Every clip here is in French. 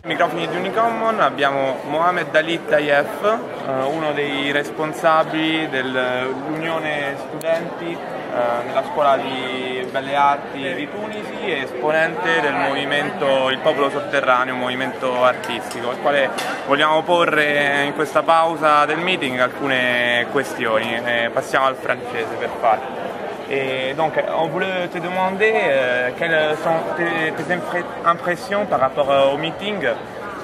Microfoni di Unicommun abbiamo Mohamed Dalit Tayef, uno dei responsabili dell'Unione Studenti nella Scuola di Belle Arti di Tunisi e esponente del movimento Il Popolo Sotterraneo, un movimento artistico, al quale vogliamo porre in questa pausa del meeting alcune questioni. Passiamo al francese per farlo. Et donc, on voulait te demander quelles sont tes impressions par rapport au meeting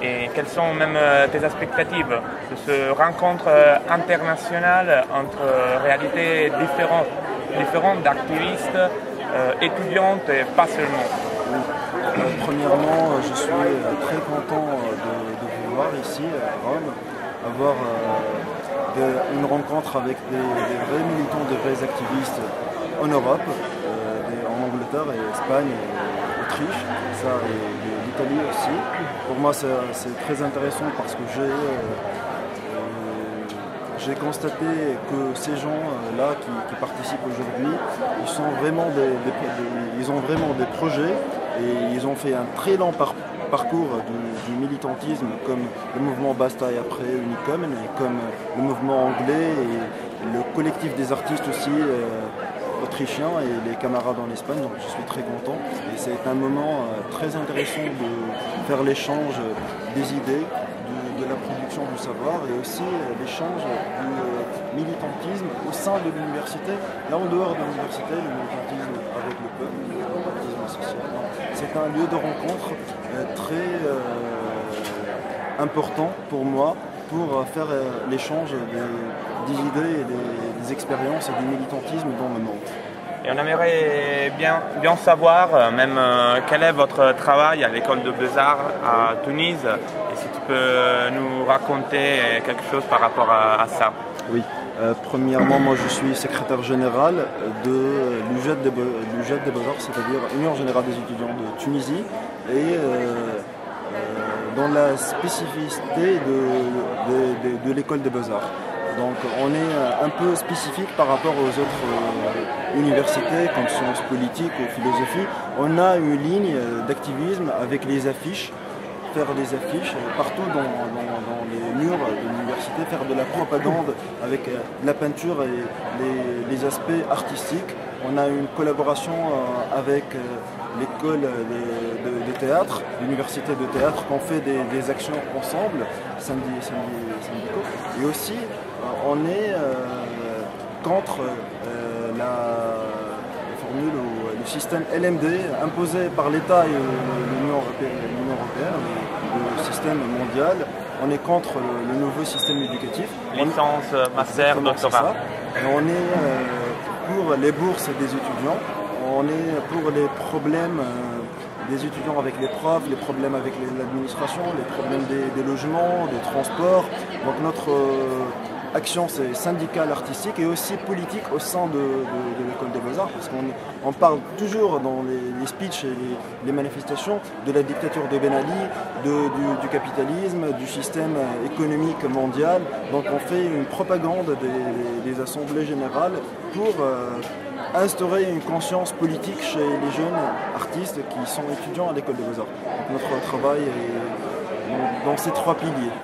et quelles sont même tes expectatives de ce rencontre internationale entre réalités différentes d'activistes, étudiantes et pas seulement. Premièrement, je suis très content de vous voir ici à Rome, avoir une rencontre avec des vrais militants, des vrais activistes en Europe, en Angleterre et Espagne et Autriche, ça et l'Italie aussi. Pour moi c'est très intéressant parce que j'ai constaté que ces gens-là qui participent aujourd'hui, ils ont vraiment des projets et ils ont fait un très long parcours du militantisme comme le mouvement Bastille après Unicommun et comme le mouvement anglais et le collectif des artistes aussi autrichiens et les camarades en Espagne, donc je suis très content et c'est un moment très intéressant de faire l'échange des idées, de la production du savoir et aussi l'échange du militantisme au sein de l'université, là en dehors de l'université, le militantisme avec le peuple, le militantisme social. C'est un lieu de rencontre très important pour moi pour faire l'échange des idées et des expériences et du militantisme dans le monde. Et on aimerait bien savoir même quel est votre travail à l'école de Beaux-Arts à Tunis et si tu peux nous raconter quelque chose par rapport à ça. Oui, premièrement moi je suis secrétaire général de l'UGED des Beaux-Arts, c'est-à-dire Union Générale des étudiants de Tunisie et dans la spécificité de l'école des Beaux-Arts. Donc on est un peu spécifique par rapport aux autres universités comme sciences politiques ou philosophie. On a une ligne d'activisme avec les affiches, faire des affiches partout dans les murs de l'université, faire de la propagande avec la peinture et les aspects artistiques. On a une collaboration avec l'école de théâtre, l'université de théâtre, qu'on fait des actions ensemble, syndicaux. Et aussi, on est contre la formule ou le système LMD imposé par l'État et l'Union européenne, le système mondial. On est contre le nouveau système éducatif. Licence, master, doctorat. On est pour les bourses des étudiants, on est pour les problèmes des étudiants avec les profs, les problèmes avec l'administration, les problèmes des logements, des transports. Donc notre action c'est syndicale, artistique et aussi politique au sein de l'école des Beaux-Arts parce qu'on parle toujours dans les speeches et les manifestations de la dictature de Ben Ali, du capitalisme, du système économique mondial. Donc on fait une propagande des assemblées générales pour instaurer une conscience politique chez les jeunes artistes qui sont étudiants à l'école des Beaux-Arts. Notre travail est dans ces trois piliers.